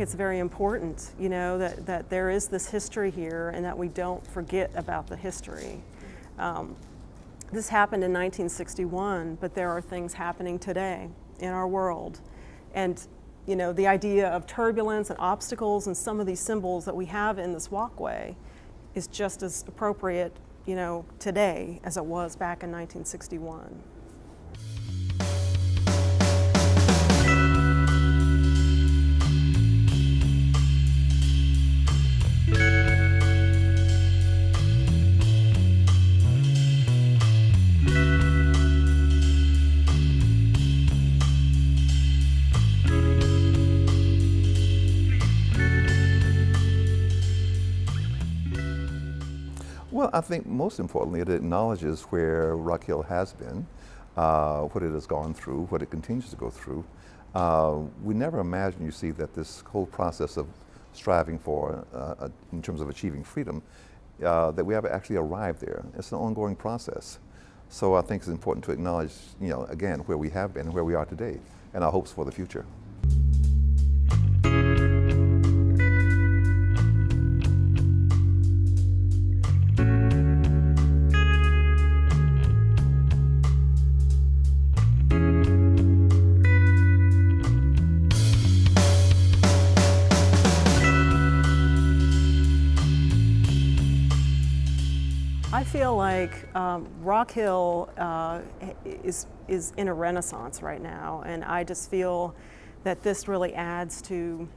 think it's very important, you know, that there is this history here and that we don't forget about the history. This happened in 1961, but there are things happening today in our world. And, you know, the idea of turbulence and obstacles and some of these symbols that we have in this walkway is just as appropriate, you know, today as it was back in 1961. Well, I think most importantly, it acknowledges where Rock Hill has been, what it has gone through, what it continues to go through. We never imagined, you see, that this whole process of striving for, in terms of achieving freedom, that we have actually arrived there. It's an ongoing process. So I think it's important to acknowledge, you know, again, where we have been and where we are today, and our hopes for the future. I feel like Rock Hill is in a renaissance right now, and I just feel that this really adds to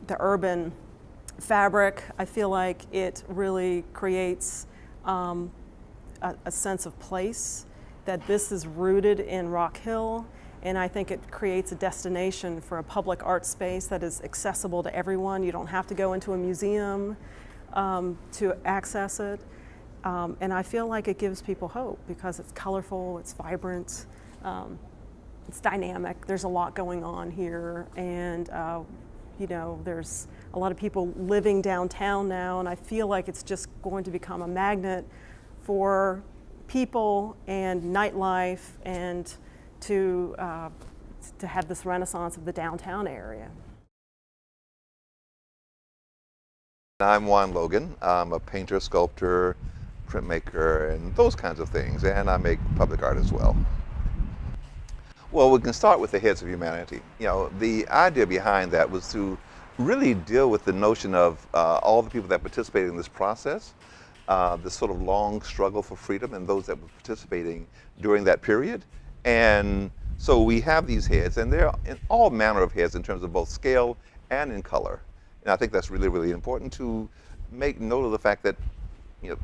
the urban fabric. I feel like it really creates a sense of place, that this is rooted in Rock Hill, and I think it creates a destination for a public art space that is accessible to everyone. You don't have to go into a museum to access it. And I feel like it gives people hope because it's colorful, it's vibrant, it's dynamic. There's a lot going on here, and you know, there's a lot of people living downtown now, and I feel like it's just going to become a magnet for people and nightlife, and to have this renaissance of the downtown area. I'm Juan Logan. I'm a painter, sculptor, printmaker, and those kinds of things, and I make public art as well. Well, we can start with the heads of humanity. You know, the idea behind that was to really deal with the notion of all the people that participated in this process, this sort of long struggle for freedom, and those that were participating during that period. And so we have these heads, and they're in all manner of heads in terms of both scale and in color. And I think that's really, really important to make note of the fact that, you know,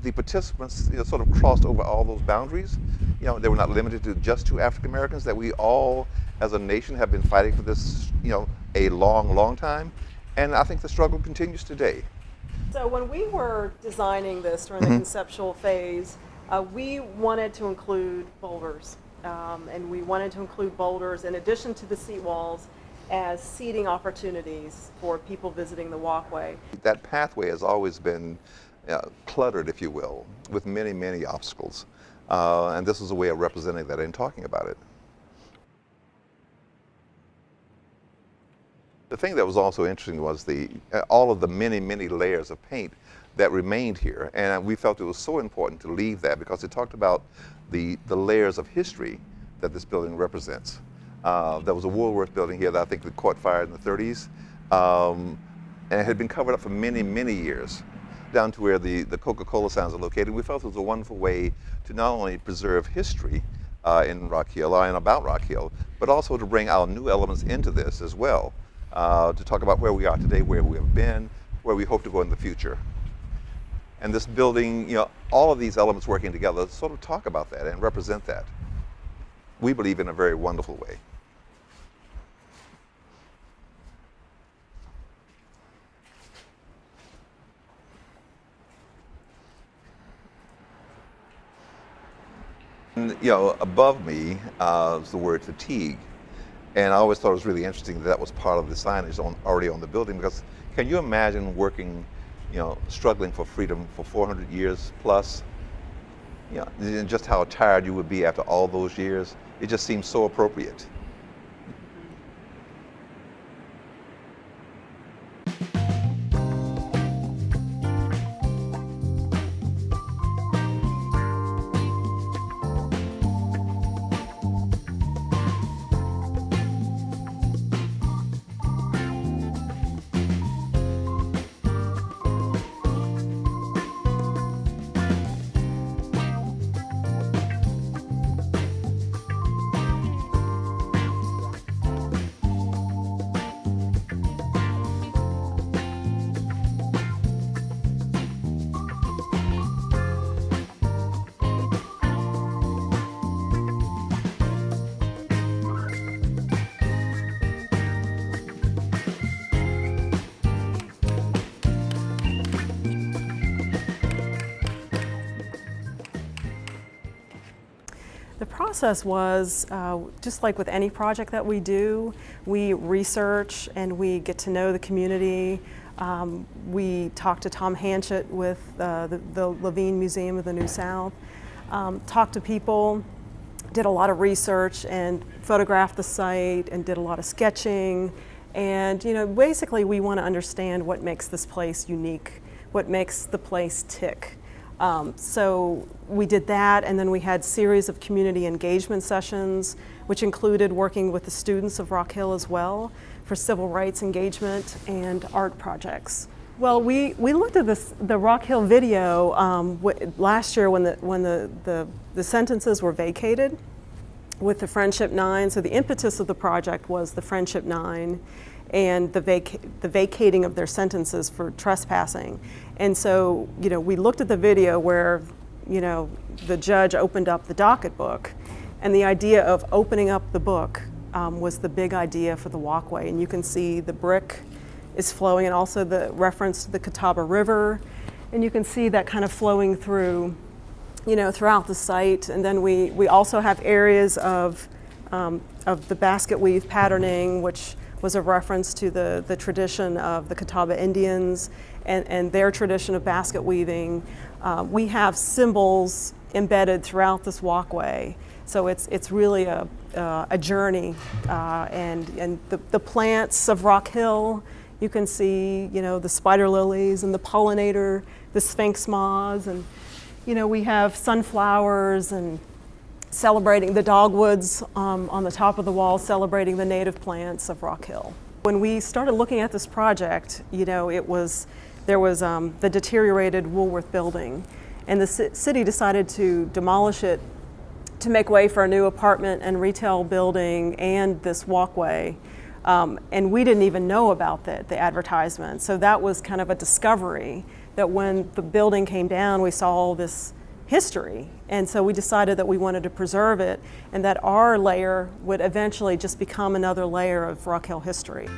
the participants, you know, sort of crossed over all those boundaries. You know, they were not limited to just to African Americans, that we all as a nation have been fighting for this, you know, a long, long time. And I think the struggle continues today. So when we were designing this during the conceptual phase, we wanted to include boulders. And we wanted to include boulders in addition to the seat walls as seating opportunities for people visiting the walkway. That pathway has always been cluttered, if you will, with many, many obstacles. And this was a way of representing that and talking about it. The thing that was also interesting was all of the many, many layers of paint that remained here. And we felt it was so important to leave that because it talked about the layers of history that this building represents. There was a Woolworth building here that I think that caught fire in the 30s. And it had been covered up for many, many years, down to where the Coca-Cola signs are located. We felt it was a wonderful way to not only preserve history in Rock Hill and about Rock Hill, but also to bring our new elements into this as well, to talk about where we are today, where we have been, where we hope to go in the future. And this building, you know, all of these elements working together sort of talk about that and represent that. We believe in a very wonderful way. You know, above me is the word fatigue, and I always thought it was really interesting that was part of the signage already on the building, because can you imagine working, you know, struggling for freedom for 400 years plus? You know, and just how tired you would be after all those years. It just seems so appropriate. The process was just like with any project that we do, we research and we get to know the community. We talked to Tom Hanchett with the Levine Museum of the New South, talked to people, did a lot of research and photographed the site and did a lot of sketching. And basically we want to understand what makes this place unique, what makes the place tick. So we did that, and then we had a series of community engagement sessions, which included working with the students of Rock Hill as well for civil rights engagement and art projects. Well, we looked at the Rock Hill video last year when the sentences were vacated with the Friendship 9. So the impetus of the project was the Friendship 9 and the vacating of their sentences for trespassing. And so, we looked at the video where, the judge opened up the docket book, and the idea of opening up the book was the big idea for the walkway. And you can see the brick is flowing, and also the reference to the Catawba River, and you can see that kind of flowing through, throughout the site. And then we also have areas of the basket weave patterning, which was a reference to the tradition of the Catawba Indians and their tradition of basket weaving. We have symbols embedded throughout this walkway, so it's really a journey. And the plants of Rock Hill, you can see, the spider lilies and the pollinator, the sphinx moths, and we have sunflowers and celebrating the dogwoods on the top of the wall, celebrating the native plants of Rock Hill. When we started looking at this project, there was the deteriorated Woolworth building, and the city decided to demolish it to make way for a new apartment and retail building and this walkway. And we didn't even know about the advertisement. So that was kind of a discovery that when the building came down, we saw all this history. And so we decided that we wanted to preserve it and that our layer would eventually just become another layer of Rock Hill history.